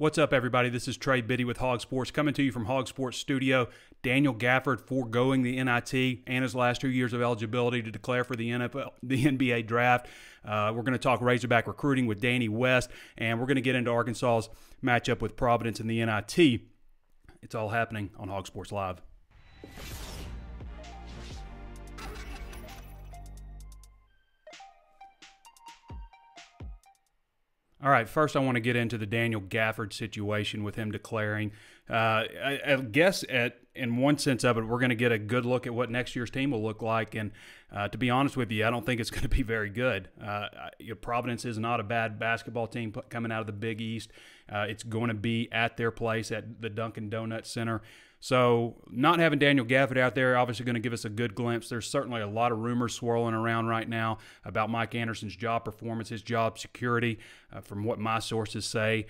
What's up, everybody? This is Trey, Biddy with Hog Sports, coming to you from Hog Sports Studio. Daniel Gafford foregoing the NIT and his last 2 years of eligibility to declare for the NBA draft. We're going to talk Razorback recruiting with Danny West, and we're going to get into Arkansas's matchup with Providence in the NIT. It's all happening on Hog Sports Live. All right, first I want to get into the Daniel Gafford situation with him declaring. I guess in one sense of it, we're going to get a good look at what next year's team will look like. And to be honest with you, I don't think it's going to be very good. Providence is not a bad basketball team coming out of the Big East. It's going to be at their place at the Dunkin' Donuts Center. So not having Daniel Gafford out there obviously going to give us a good glimpse. There's certainly a lot of rumors swirling around right now about Mike Anderson's job performance, his job security. From what my sources say,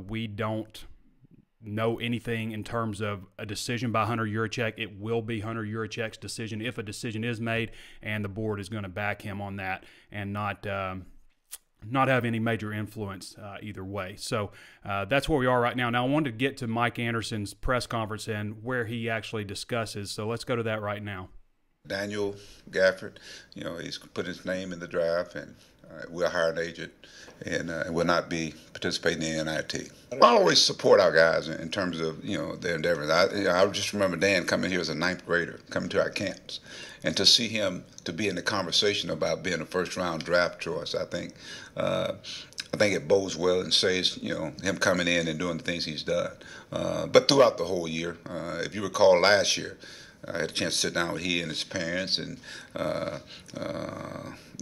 we don't know anything in terms of a decision by Hunter Yurachek. It will be Hunter Yurachek's decision if a decision is made, and the board is going to back him on that and not have any major influence either way. So that's where we are right now. Now, I wanted to get to Mike Anderson's press conference and where he actually discusses. So let's go to that right now. Daniel Gafford, he's put his name in the draft, and we'll hire an agent and will not be participating in the NIT. I always support our guys in terms of, their endeavors. I just remember Dan coming here as a 9th grader, coming to our camps. And to see him to be in the conversation about being a first-round draft choice, I think it bodes well and says, him coming in and doing the things he's done. But throughout the whole year, if you recall last year, I had a chance to sit down with he and his parents and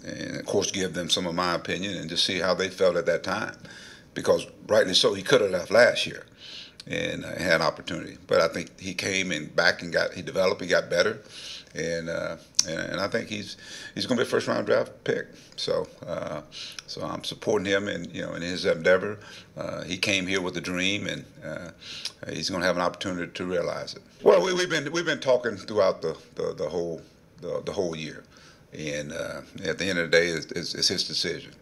of course, give them some of my opinion and just see how they felt at that time. Because rightly so, he could have left last year and had an opportunity. But I think he came and back and he developed, he got better. And I think he's going to be a first-round draft pick. So I'm supporting him in his endeavor. He came here with a dream, and he's going to have an opportunity to realize it. Well, we've been talking throughout the whole year, and at the end of the day, it's his decision.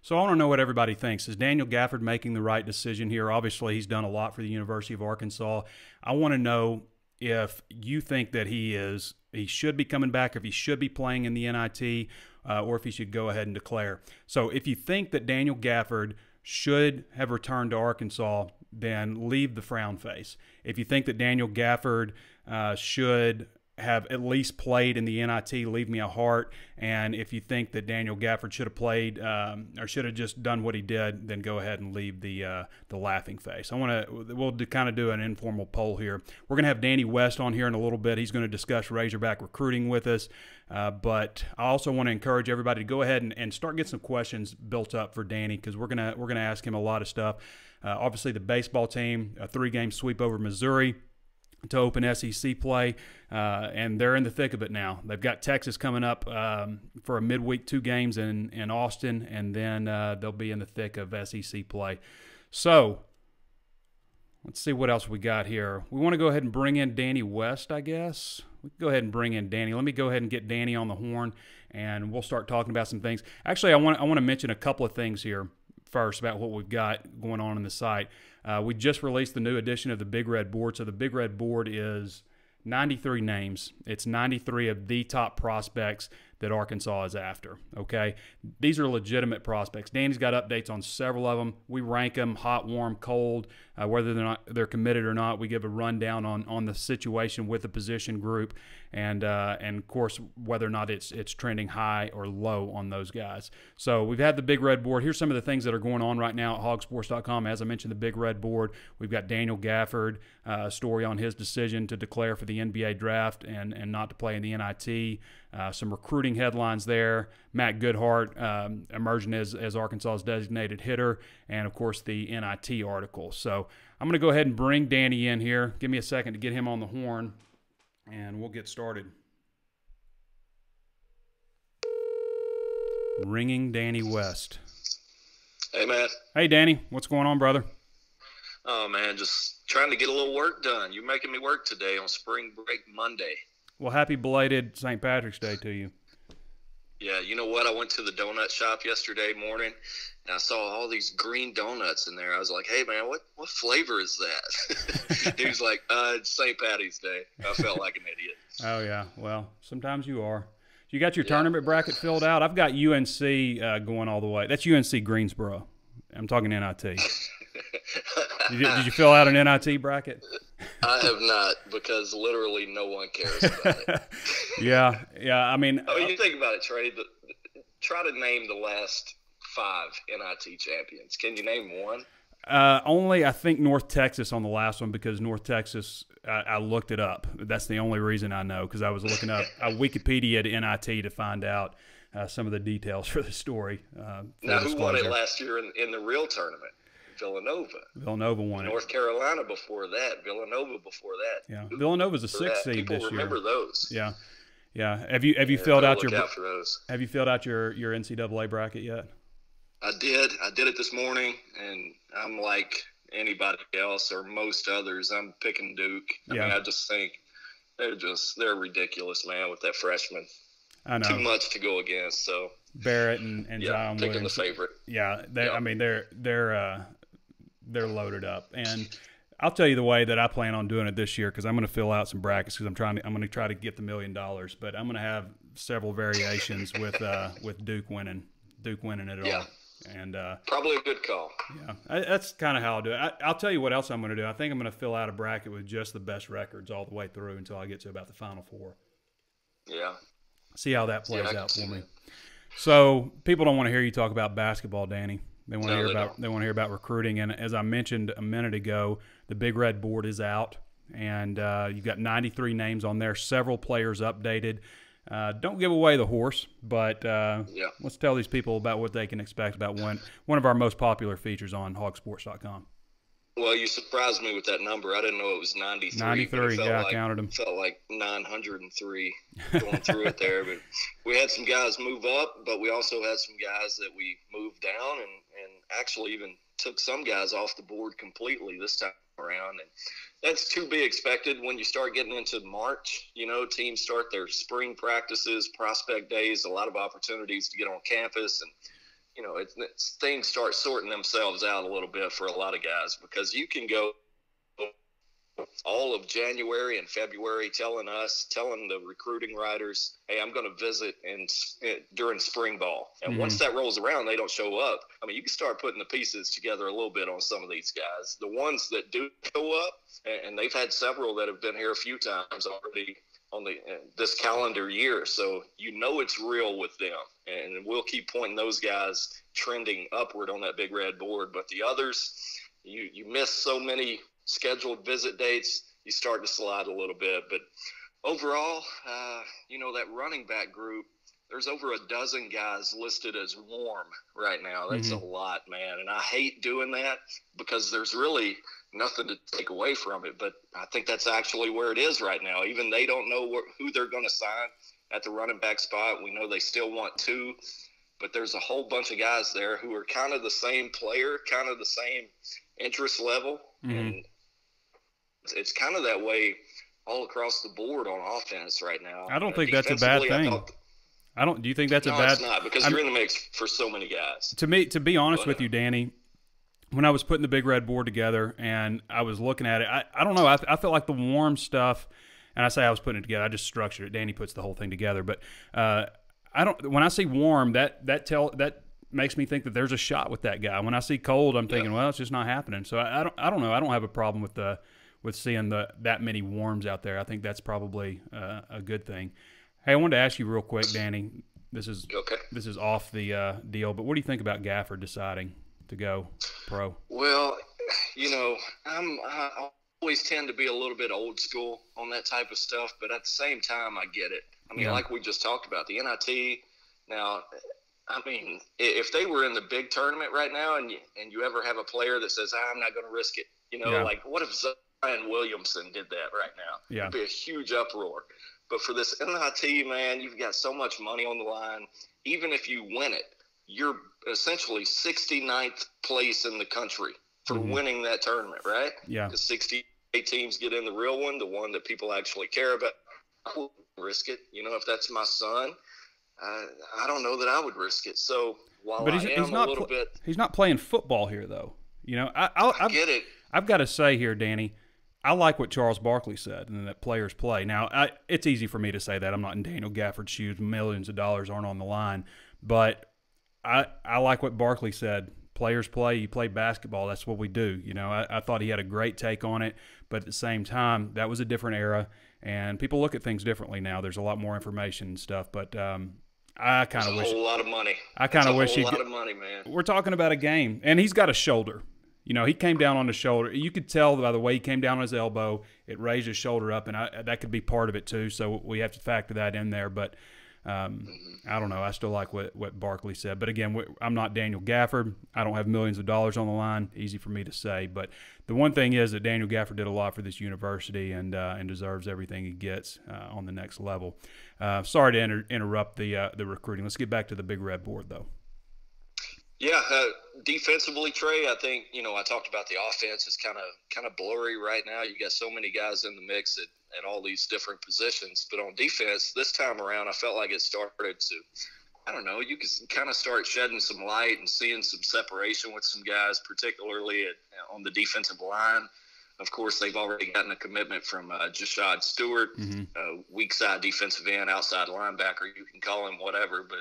So I want to know what everybody thinks. Is Daniel Gafford making the right decision here? Obviously, he's done a lot for the University of Arkansas. I want to know if you think that he should be coming back, if he should be playing in the NIT, or if he should go ahead and declare. So if you think that Daniel Gafford should have returned to Arkansas, then leave the frown face. If you think that Daniel Gafford should have at least played in the NIT, leave me a heart. And if you think that Daniel Gafford should have played or should have just done what he did, then go ahead and leave the laughing face. We'll kind of do an informal poll here. We're going to have Danny West on here in a little bit. He's going to discuss Razorback recruiting with us. But I also want to encourage everybody to go ahead and start getting some questions built up for Danny, because we're gonna ask him a lot of stuff. Obviously, the baseball team, a 3-game sweep over Missouri to open SEC play, and they're in the thick of it now. They've got Texas coming up for a midweek 2 games in Austin, and then they'll be in the thick of SEC play. So let's see what else we got here. We want to go ahead and bring in Danny West, I guess. We can go ahead and bring in Danny. Let me go ahead and get Danny on the horn, and we'll start talking about some things. Actually, I want to mention a couple of things here first about what we've got going on the site. We just released the new edition of the Big Red Board. So the Big Red Board is 93 names. It's 93 of the top prospects that Arkansas is after, okay? These are legitimate prospects. Danny's got updates on several of them. We rank them hot, warm, cold, whether they're committed or not. We give a rundown on the situation with the position group, and of course, whether or not it's trending high or low on those guys. So we've had the Big Red Board. Here's some of the things that are going on right now at hogsports.com. As I mentioned, the Big Red Board. We've got Daniel Gafford, a story on his decision to declare for the NBA draft and not to play in the NIT. Some recruiting headlines there. Matt Goodhart emerging as Arkansas's designated hitter, and of course the NIT article. So I'm going to go ahead and bring Danny in here. Give me a second to get him on the horn, and we'll get started. Ringing Danny West. Hey, man. Hey, Danny. What's going on, brother? Oh, man, just trying to get a little work done. You're making me work today on Spring Break Monday. Well, happy belated St. Patrick's Day to you. Yeah, you know what? I went to the donut shop yesterday morning, and I saw all these green donuts in there. I was like, hey, man, what flavor is that? He was like, it's St. Patty's Day. I felt like an idiot. Oh, yeah. Well, sometimes you are. You got your tournament bracket filled out? I've got UNC going all the way. That's UNC Greensboro. I'm talking NIT. Did you fill out an NIT bracket? I have not, because literally no one cares about it. Yeah. I mean, you think about it, Trey. Try to name the last 5 NIT champions. Can you name one? Only, I think, North Texas on the last one, because North Texas, I looked it up. That's the only reason I know, because I was looking up Wikipedia'd NIT to find out some of the details for the story. Now, who won it last year in the real tournament? Villanova. Villanova won it. North Carolina before that. Villanova before that. Yeah, Villanova's a 6th seed People this year. remember those. Yeah. Have you filled out your out for those. Have you filled out your NCAA bracket yet? I did it this morning, and I'm like anybody else or most others. I'm picking Duke. I mean, I just think they're ridiculous, man, with that freshman. I know. Too much to go against. So Barrett and Zion picking Williams. the favorite. Yeah, I mean they're loaded up, and I'll tell you the way that I plan on doing it this year, because I'm going to fill out some brackets, because I'm going to try to get the $1 million, but I'm going to have several variations with Duke winning it all. And probably a good call. Yeah, that's kind of how I'll do it. I'll tell you what else I'm going to do. I think I'm going to fill out a bracket with just the best records all the way through until I get to about the Final Four. Yeah. See how that plays out for me. So people don't want to hear you talk about basketball, Danny. They want to hear about recruiting. And as I mentioned a minute ago, the Big Red Board is out, and you've got 93 names on there. Several players updated. Don't give away the horse, but let's tell these people about what they can expect about one of our most popular features on hogsports.com. Well, you surprised me with that number. I didn't know it was 93. 93, I counted them. Felt like 903 going through it there. But we had some guys move up, but we also had some guys that we moved down and actually even took some guys off the board completely this time around. And that's to be expected when you start getting into March. You know, teams start their spring practices, prospect days, a lot of opportunities to get on campus, and you know, things start sorting themselves out a little bit for a lot of guys, because you can go all of January and February telling the recruiting writers, hey, I'm going to visit during spring ball. And once that rolls around, they don't show up. I mean, you can start putting the pieces together a little bit on some of these guys. The ones that do show up, and they've had several that have been here a few times already on this calendar year, so you know it's real with them, and we'll keep pointing those guys trending upward on that Big Red Board. But the others, you miss so many scheduled visit dates, you start to slide a little bit. But overall, you know, that running back group, there's over a dozen guys listed as warm right now. That's a lot, man, and I hate doing that, because there's really nothing to take away from it, but I think that's actually where it is right now. Even they don't know who they're going to sign at the running back spot. We know they still want 2, but there's a whole bunch of guys there who are kind of the same player, kind of the same interest level, and it's kind of that way all across the board on offense right now. I don't think that's a bad thing. Do you think that's a bad? No, it's not, because you're in the mix for so many guys. To be honest with you, Danny, when I was putting the Big Red Board together and I was looking at it, I don't know. I felt like the warm stuff, and I say I was putting it together. I just structured it. Danny puts the whole thing together, but when I see warm, that makes me think that there's a shot with that guy. When I see cold, I'm thinking, well, it's just not happening. So I don't know. I don't have a problem with seeing that many warms out there. I think that's probably a good thing. Hey, I wanted to ask you real quick, Danny. This is off the deal, but what do you think about Gafford deciding to go pro? Well, you know, I always tend to be a little bit old school on that type of stuff, but at the same time, I get it. I mean, like we just talked about, the NIT. Now, I mean, if they were in the big tournament right now, and you ever have a player that says, I'm not going to risk it, you know, like what if Zion Williamson did that right now? Yeah. It'd be a huge uproar. But for this NIT, man, you've got so much money on the line. Even if you win it, you're essentially 69th place in the country for winning that tournament, right? Yeah. Because 68 teams get in the real one, the one that people actually care about. I wouldn't risk it. You know, if that's my son, I don't know that I would risk it. So while But I am a little bit, he's not playing football here, though. You know, I get it. I've got to say here, Danny, I like what Charles Barkley said, and that players play. Now, it's easy for me to say that. I'm not in Daniel Gafford's shoes. Millions of dollars aren't on the line. But I like what Barkley said. Players play. You play basketball. That's what we do. You know, I thought he had a great take on it. But at the same time, that was a different era, and people look at things differently now. There's a lot more information and stuff. But I kind of wish – a whole lot of money. I kind of wish – a lot of money, man. We're talking about a game, and he's got a shoulder. You know, he came down on the shoulder. You could tell by the way he came down on his elbow, it raised his shoulder up, and that could be part of it too. So we have to factor that in there. But I don't know. I still like what Barkley said. But again, I'm not Daniel Gafford. I don't have millions of dollars on the line. Easy for me to say. But the one thing is that Daniel Gafford did a lot for this university and deserves everything he gets on the next level. Sorry to interrupt the recruiting. Let's get back to the Big Red Board, though. Yeah, defensively, Trey, I think, I talked about the offense is kind of blurry right now. You got so many guys in the mix at all these different positions. But on defense, this time around, I felt like it started to, I don't know, you could kind of start shedding some light and seeing some separation with some guys, particularly on the defensive line. Of course, they've already gotten a commitment from Jashad Stewart, weak side defensive end, outside linebacker. You can call him whatever, but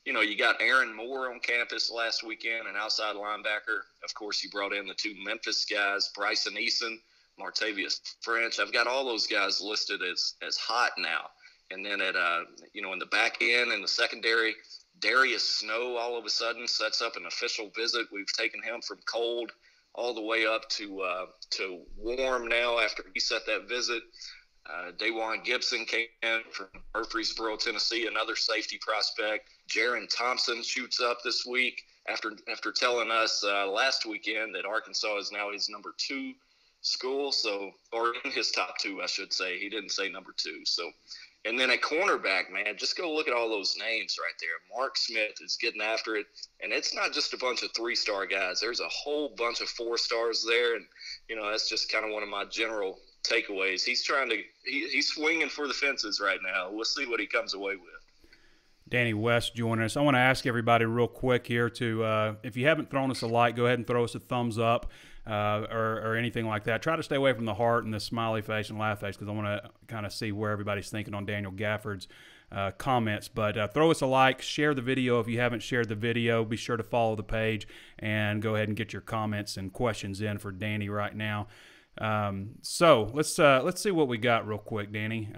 you got Aaron Moore on campus last weekend, an outside linebacker. Of course, you brought in the two Memphis guys, Bryson Eason, Martavius French. I've got all those guys listed as hot now. And then in the back end and the secondary, Darius Snow all of a sudden sets up an official visit. We've taken him from cold all the way up to warm now after he set that visit. Dawan Gibson came in from Murfreesboro, Tennessee, another safety prospect. Jaron Thompson shoots up this week after telling us last weekend that Arkansas is now his number 2 school, or in his top 2, I should say. He didn't say number 2. So, and then at cornerback, man, just go look at all those names right there. Mark Smith is getting after it, and it's not just a bunch of 3-star guys. There's a whole bunch of 4-stars there, and that's just kind of one of my general takeaways. He's swinging for the fences right now. We'll see what he comes away with. Danny West joining us. I want to ask everybody real quick here to, if you haven't thrown us a like, go ahead and throw us a thumbs up or anything like that. Try to stay away from the heart and the smiley face and laugh face because I want to kind of see where everybody's thinking on Daniel Gafford's comments. But throw us a like, share the video if you haven't shared the video. Be sure to follow the page and go ahead and get your comments and questions in for Danny right now. So let's see what we got real quick, Danny.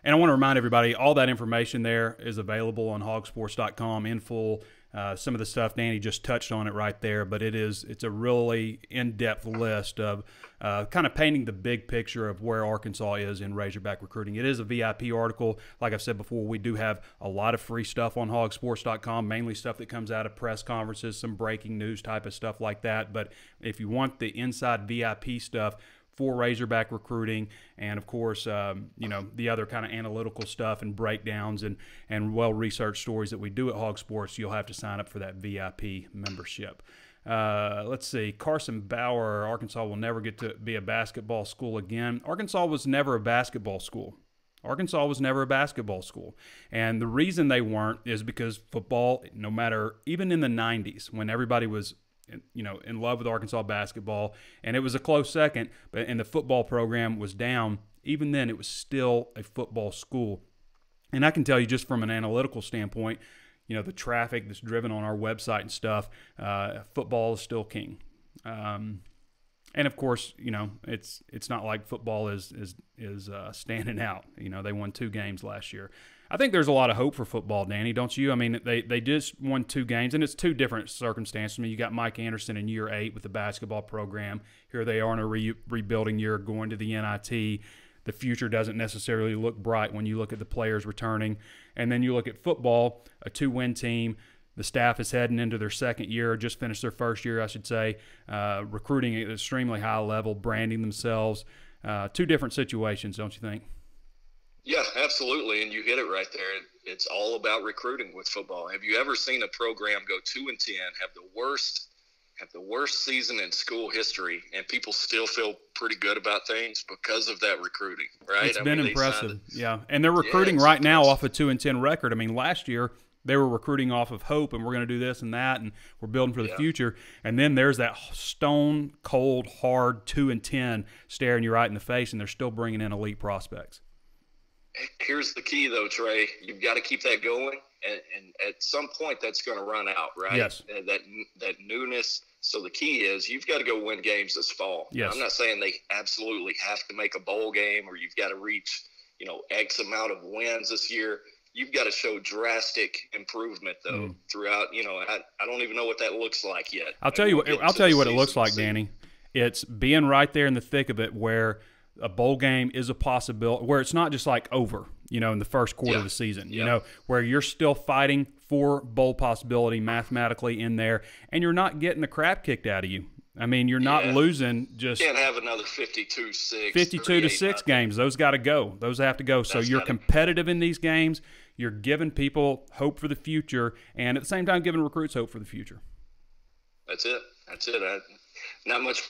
And I want to remind everybody, all that information there is available on hogsports.com in full. Some of the stuff, Danny just touched on it right there, but it's a really in-depth list of kind of painting the big picture of where Arkansas is in Razorback recruiting. It is a VIP article. Like I've said before, we do have a lot of free stuff on hogsports.com, mainly stuff that comes out of press conferences, some breaking news type of stuff like that. But if you want the inside VIP stuff for Razorback recruiting and, of course, the other kind of analytical stuff and breakdowns and well-researched stories that we do at Hog Sports, you'll have to sign up for that VIP membership. Let's see. Carson Bauer, Arkansas will never get to be a basketball school again. Arkansas was never a basketball school. Arkansas was never a basketball school. And the reason they weren't is because football, no matter, even in the 90s, when everybody was in love with Arkansas basketball, and it was a close second, and the football program was down, even then it was still a football school. And I can tell you just from an analytical standpoint, the traffic that's driven on our website and stuff, football is still king. And of course, it's not like football is standing out. They won 2 games last year. I think there's a lot of hope for football, Danny, don't you? I mean, they just won 2 games, and it's 2 different circumstances. I mean, you got Mike Anderson in year 8 with the basketball program. Here they are in a rebuilding year going to the NIT. The future doesn't necessarily look bright when you look at the players returning. And then you look at football, a 2-win team. The staff is heading into their second year, just finished their first year, I should say, recruiting at an extremely high level, branding themselves. 2 different situations, don't you think? Yeah, absolutely, and you hit it right there. It's all about recruiting with football. Have you ever seen a program go 2-10, have the worst season in school history, and people still feel pretty good about things because of that recruiting, right? It's been impressive, yeah. And they're recruiting right now off a 2-10 record. I mean, last year they were recruiting off of hope, and we're going to do this and that, and we're building for the future. And then there's that stone cold, hard 2-10 staring you right in the face, and they're still bringing in elite prospects. Here's the key, though, Trey. You've got to keep that going, and at some point that's going to run out, right? Yes. That newness. So the key is you've got to go win games this fall. Yes. I'm not saying they absolutely have to make a bowl game or you've got to reach, X amount of wins this year. You've got to show drastic improvement, though, throughout. I don't even know what that looks like yet. I'll tell you what it looks like, Danny. It's being right there in the thick of it where a bowl game is a possibility, where it's not just like over, in the first quarter of the season, where you're still fighting for bowl possibility mathematically in there, and you're not getting the crap kicked out of you. I mean, you're not losing just – can't have another 52-6. 52-6 games. Those got to go. Those have to go. So you're competitive in these games. You're giving people hope for the future, and at the same time giving recruits hope for the future. That's it. Not much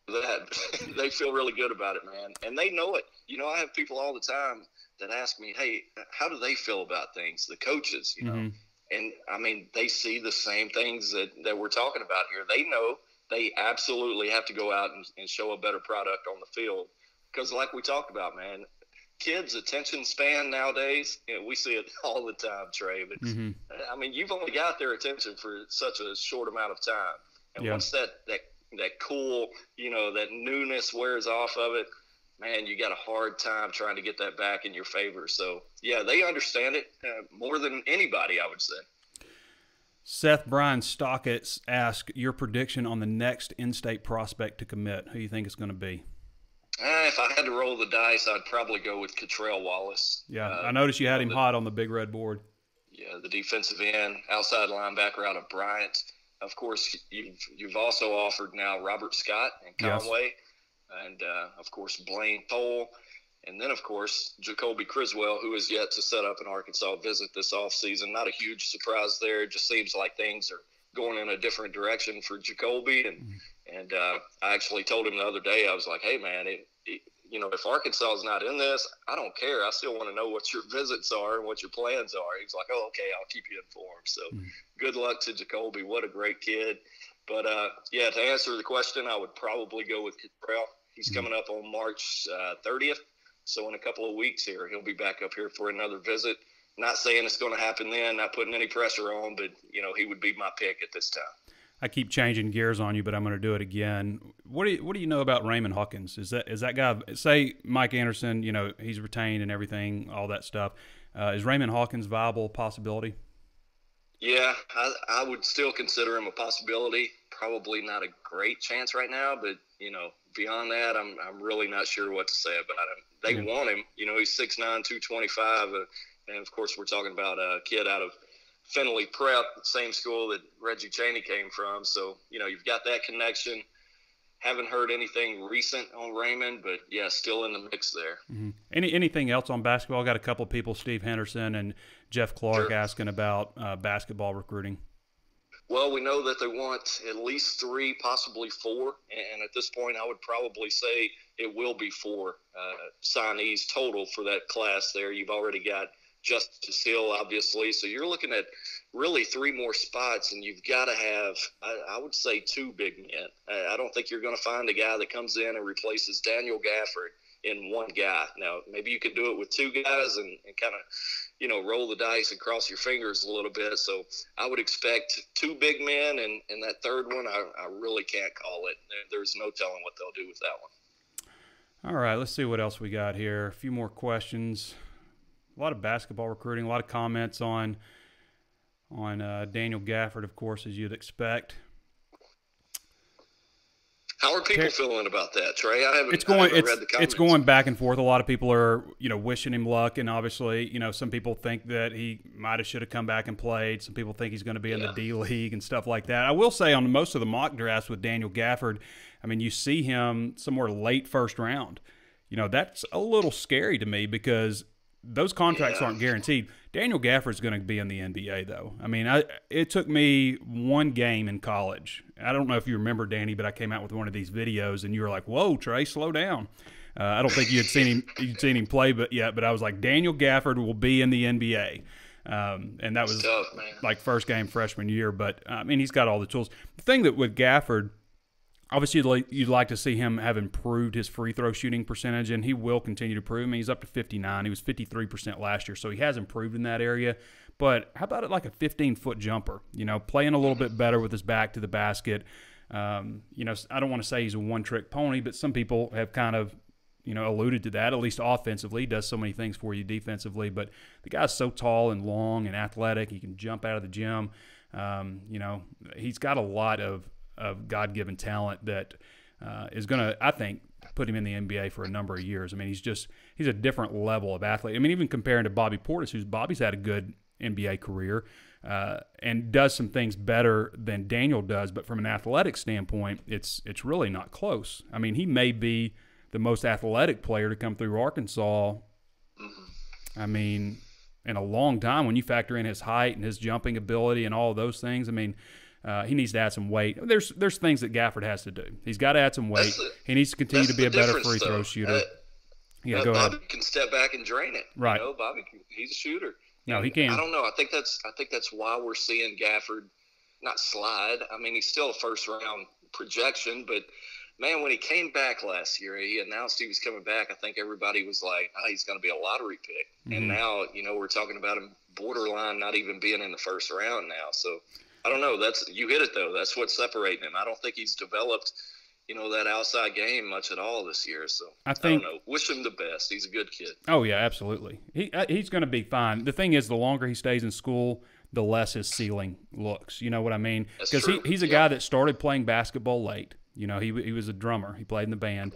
for that. They feel really good about it, man, and they know it. I have people all the time that ask me, hey, how do they feel about things, the coaches, And, I mean, they see the same things that we're talking about here. They know they absolutely have to go out and show a better product on the field because like we talked about, man, kids' attention span nowadays, we see it all the time, Trey. But, I mean, you've only got their attention for such a short amount of time. And once that cool, that newness wears off of it, man, you got a hard time trying to get that back in your favor. So, yeah, they understand it more than anybody, I would say. Seth Bryan Stockett asked your prediction on the next in-state prospect to commit. Who do you think it's going to be? If I had to roll the dice, I'd probably go with Catrell Wallace. Yeah, I noticed you had him hot on the big red board. Yeah, the defensive end, outside linebacker out of Bryant. Of course, you've also offered now Robert Scott and Conway. Yes. And, of course, Blaine Toll. And then, of course, Jacoby Criswell, who is yet to set up an Arkansas visit this offseason. Not a huge surprise there. It just seems like things are going in a different direction for Jacoby. And I actually told him the other day, I was like, hey, man, if Arkansas is not in this, I don't care. I still want to know what your visits are and what your plans are. He's like, oh, okay, I'll keep you informed. So good luck to Jacoby. What a great kid. But, to answer the question, I would probably go with Catrell. He's coming up on March 30th. So in a couple of weeks here, he'll be back up here for another visit. Not saying it's going to happen then, not putting any pressure on, but, he would be my pick at this time. I keep changing gears on you, but I'm going to do it again. What do you know about Raymond Hawkins? Is that guy, say Mike Anderson, he's retained and everything, all that stuff. Is Raymond Hawkins viable possibility? Yeah, I would still consider him a possibility. Probably not a great chance right now, but, beyond that, I'm really not sure what to say about him. They want him. He's 6'9", 225. And, of course, we're talking about a kid out of Findlay Prep, same school that Reggie Chaney came from. So, you've got that connection. Haven't heard anything recent on Raymond, but, yeah, still in the mix there. Mm-hmm. Anything else on basketball? I got a couple of people, Steve Henderson and Jeff Clark, asking about basketball recruiting. Well, we know that they want at least 3, possibly 4, and at this point I would probably say it will be 4 signees total for that class there. You've already got Justice Hill, obviously, so you're looking at really 3 more spots, and you've got to have, I would say, 2 big men. I don't think you're going to find a guy that comes in and replaces Daniel Gafford in 1 guy. Now, maybe you could do it with 2 guys and kind of, roll the dice and cross your fingers a little bit. So I would expect 2 big men, and that third one, I really can't call it. There's no telling what they'll do with that one. All right, let's see what else we got here. A few more questions. A lot of basketball recruiting, a lot of comments on Daniel Gafford, of course, as you'd expect. How are people feeling about that, Trey? I haven't read the comments. It's going back and forth. A lot of people are, wishing him luck, and obviously, some people think that he should have come back and played. Some people think he's going to be in the D League and stuff like that. I will say on most of the mock drafts with Daniel Gafford, I mean, you see him somewhere late first round. That's a little scary to me because those contracts aren't guaranteed. Daniel Gafford's going to be in the NBA, though. I mean, it took me one game in college. I don't know if you remember, Danny, but I came out with one of these videos, and you were like, "Whoa, Trey, slow down." I don't think you'd seen him play, but I was like, Daniel Gafford will be in the NBA. And that was tough, man. Like first game freshman year. But, I mean, he's got all the tools. The thing that with Gafford, obviously you'd like to see him have improved his free throw shooting percentage, and he will continue to improve. I mean, he's up to 59. He was 53% last year, so he has improved in that area. But how about it like a 15-foot jumper, playing a little bit better with his back to the basket. I don't want to say he's a one-trick pony, but some people have kind of alluded to that, at least offensively. He does so many things for you defensively, but the guy's so tall and long and athletic. He can jump out of the gym. He's got a lot of God-given talent that is going to, I think, put him in the NBA for a number of years. I mean, he's a different level of athlete. I mean, even comparing to Bobby Portis, Bobby's had a good NBA career and does some things better than Daniel does, but from an athletic standpoint, it's really not close. I mean, he may be the most athletic player to come through Arkansas, I mean, in a long time when you factor in his height and his jumping ability and all of those things. I mean, he needs to add some weight. There's things that Gafford has to do. He's got to add some weight. He needs to continue to be a better free throw shooter. Go ahead. Bobby can step back and drain it. Right. Bobby, he's a shooter. No, he can. I don't know. I think that's why we're seeing Gafford not slide. I mean, he's still a first-round projection, but man, when he came back last year, he announced he was coming back. I think everybody was like, he's going to be a lottery pick. Mm-hmm. And now, we're talking about him borderline not even being in the first round now. So I don't know. You hit it, though. That's what's separating him. I don't think he's developed, that outside game much at all this year. So I don't know. Wish him the best. He's a good kid. Oh, yeah, absolutely. He's going to be fine. The thing is, the longer he stays in school, the less his ceiling looks. You know what I mean? Because he's a guy that started playing basketball late. He was a drummer. He played in the band.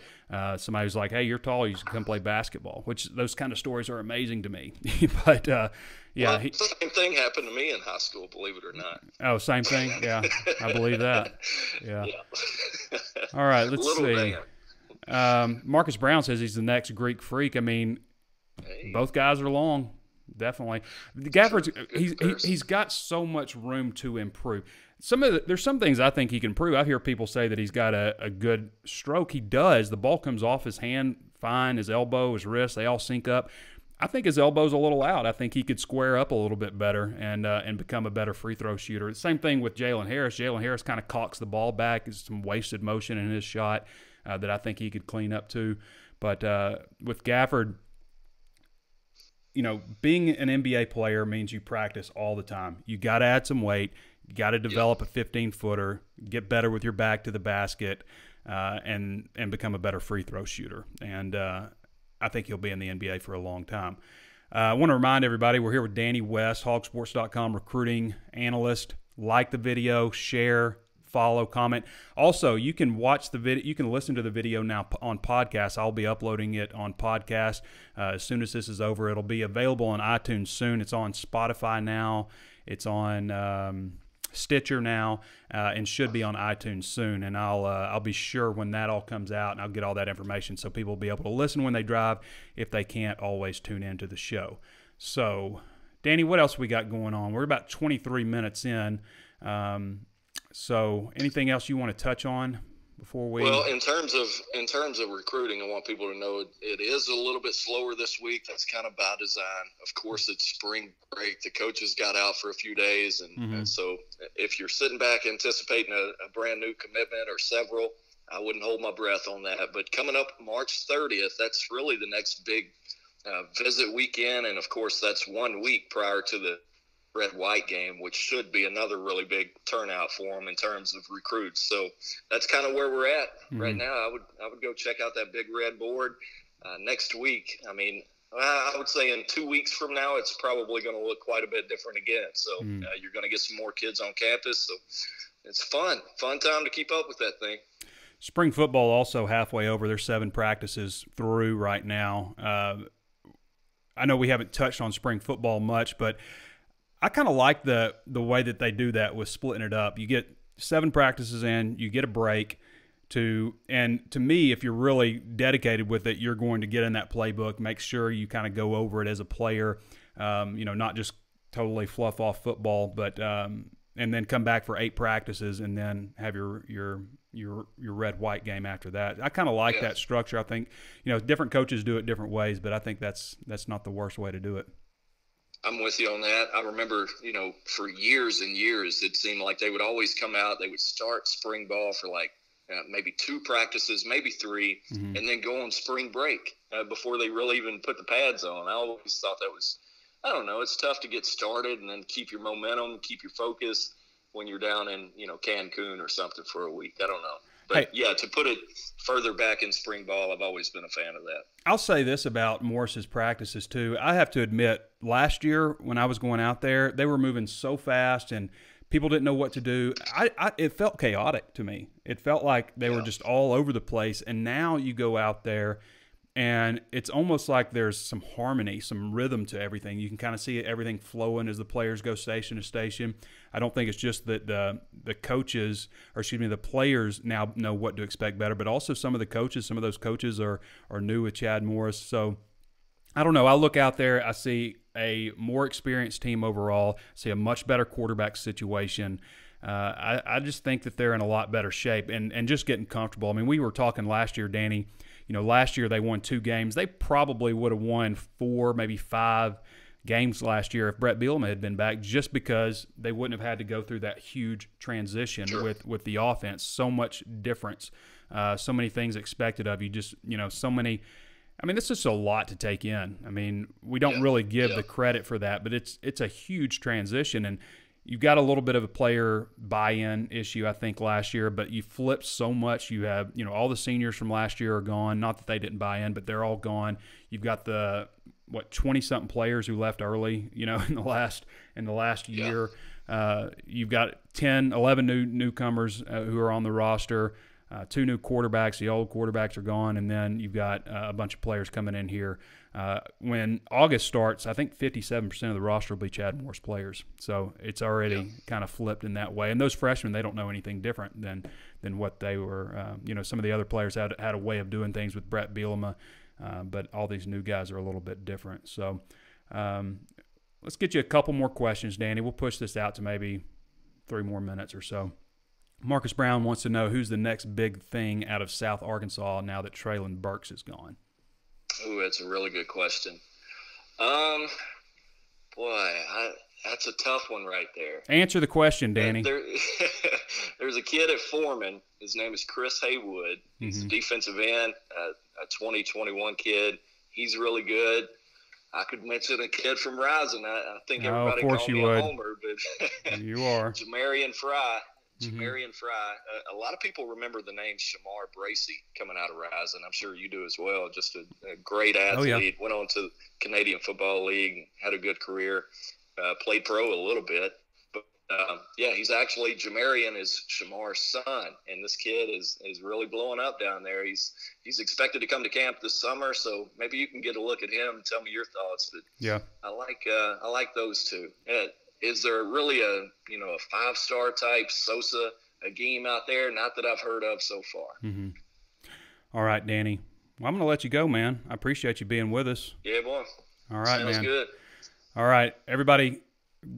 Somebody was like, "Hey, you're tall. You should come play basketball." Which those kind of stories are amazing to me. But yeah, same thing happened to me in high school. Believe it or not. Oh, same thing. Yeah, I believe that. Yeah. All right, let's see. Marcus Brown says he's the next Greek freak. I mean, both guys are long. Definitely. Gafford's he's got so much room to improve. There's some things I think he can improve. I hear people say that he's got a good stroke. He does. The ball comes off his hand fine. His elbow, his wrist, they all sync up. I think his elbow's a little out. I think he could square up a little bit better and become a better free throw shooter. Same thing with Jalen Harris. Jalen Harris kind of cocks the ball back. There's some wasted motion in his shot that I think he could clean up too. But with Gafford, being an NBA player means you practice all the time. You got to add some weight. You got to develop a 15-footer, get better with your back to the basket, and become a better free throw shooter. And I think he'll be in the NBA for a long time. I want to remind everybody we're here with Danny West, hogsports.com recruiting analyst. Like the video, share, follow, comment. Also, you can watch the video. You can listen to the video now on podcast. I'll be uploading it on podcast as soon as this is over. It'll be available on iTunes soon. It's on Spotify now. It's on Stitcher now, and should be on iTunes soon. And I'll be sure when that all comes out, and I'll get all that information so people will be able to listen when they drive. If they can't, always tune into the show. So, Danny, what else we got going on? We're about 23 minutes in. So, anything else you want to touch on before we? Well, in terms of recruiting, I want people to know it is a little bit slower this week. That's kind of by design. Of course, it's spring break. The coaches got out for a few days, and so if you're sitting back anticipating a brand new commitment or several, I wouldn't hold my breath on that. But coming up March 30th, that's really the next big visit weekend, and of course, that's 1 week prior to the red-white game, which should be another really big turnout for them in terms of recruits. So that's kind of where we're at right now. I would go check out that big red board next week. I mean, I would say in 2 weeks from now, it's probably going to look quite a bit different again. So you're going to get some more kids on campus. So it's fun time to keep up with that thing. Spring football also halfway over. There's 7 practices through right now. I know we haven't touched on spring football much, but I kind of like the way that they do that with splitting it up. You get 7 practices in, you get a break And to me, if you're really dedicated with it, you're going to get in that playbook, make sure you kind of go over it as a player, not just totally fluff off football, but and then come back for 8 practices and then have your red-white game after that. I kind of like that structure. I think, different coaches do it different ways, but I think that's not the worst way to do it. I'm with you on that. I remember, for years and years, it seemed like they would always come out. They would start spring ball for maybe 2 practices, maybe 3, and then go on spring break before they really even put the pads on. I always thought that was, I don't know, it's tough to get started and then keep your momentum, keep your focus when you're down in, Cancun or something for a week. I don't know. But, to put it further back in spring ball, I've always been a fan of that. I'll say this about Morris's practices, too. I have to admit, last year when I was going out there, they were moving so fast and people didn't know what to do. It felt chaotic to me. It felt like they were just all over the place. And now you go out there, and it's almost like there's some harmony, some rhythm to everything. You can kind of see everything flowing as the players go station to station. I don't think it's just that the coaches, the players now know what to expect better, but also some of those coaches are new with Chad Morris. So I don't know. I look out there, I see a more experienced team overall, see a much better quarterback situation. I just think that they're in a lot better shape and just getting comfortable. I mean, we were talking last year, Danny. Last year they won 2 games. They probably would have won 4, maybe 5 games last year if Brett Bielema had been back, just because they wouldn't have had to go through that huge transition with the offense. So much difference, so many things expected of you. Just so many. I mean, this is a lot to take in. I mean, we don't really give the credit for that, but it's a huge transition, and you've got a little bit of a player buy-in issue, I think, last year, but you flipped so much. You have, all the seniors from last year are gone. Not that they didn't buy in, but they're all gone. You've got the 20-something players who left early, in the last year. You've got 11 newcomers who are on the roster. 2 new quarterbacks. The old quarterbacks are gone, and then you've got a bunch of players coming in here. When August starts, I think 57% of the roster will be Chad Morris players. So it's already kind of flipped in that way. And those freshmen, they don't know anything different than what they were. Some of the other players had a way of doing things with Brett Bielema, but all these new guys are a little bit different. So let's get you a couple more questions, Danny. We'll push this out to maybe 3 more minutes or so. Marcus Brown wants to know who's the next big thing out of South Arkansas now that Traylon Burks is gone. Ooh, that's a really good question. That's a tough one right there. Answer the question, Danny. There's a kid at Foreman. His name is Chris Haywood. He's a defensive end, a 2021 kid. He's really good. I could mention a kid from Rising. I think everybody calls me a homer, but you are. Jamarian Fry. A lot of people remember the name Shamar Bracey coming out of Rising. I'm sure you do as well. Just a great athlete. Went on to Canadian Football League, had a good career, played pro a little bit. But, he's actually, Jamarian is Shamar's son, and this kid is really blowing up down there. He's expected to come to camp this summer, so maybe you can get a look at him and tell me your thoughts. But I like those two. Is there really a 5-star type Sosa game out there? Not that I've heard of so far. Mm-hmm. All right, Danny. Well, I'm going to let you go, man. I appreciate you being with us. Yeah, boy. All right, Sounds good. All right, everybody,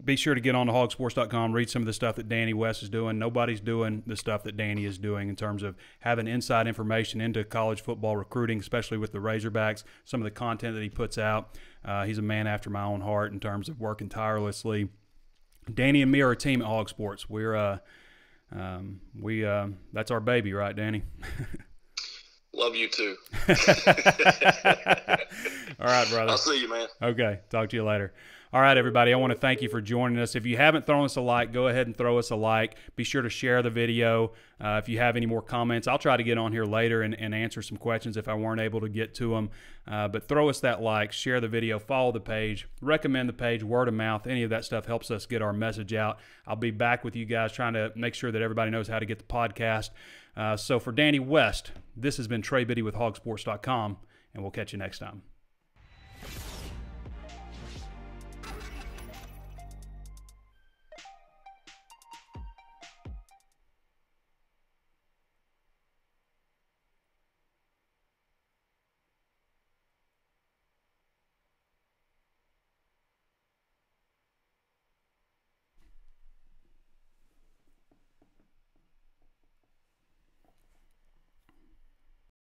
be sure to get on to hogsports.com, read some of the stuff that Danny West is doing. Nobody's doing the stuff that Danny is doing in terms of having inside information into college football recruiting, especially with the Razorbacks, some of the content that he puts out. He's a man after my own heart in terms of working tirelessly. Danny and me are a team at Hog Sports. We're that's our baby, right, Danny? Love you too. All right, brother. I'll see you, man. Okay, talk to you later. All right, everybody, I want to thank you for joining us. If you haven't thrown us a like, go ahead and throw us a like. Be sure to share the video. If you have any more comments, I'll try to get on here later and answer some questions if I weren't able to get to them. But throw us that like, share the video, follow the page, recommend the page, word of mouth. Any of that stuff helps us get our message out. I'll be back with you guys trying to make sure that everybody knows how to get the podcast. So for Danny West, this has been Trey Biddy with hogsports.com, and we'll catch you next time.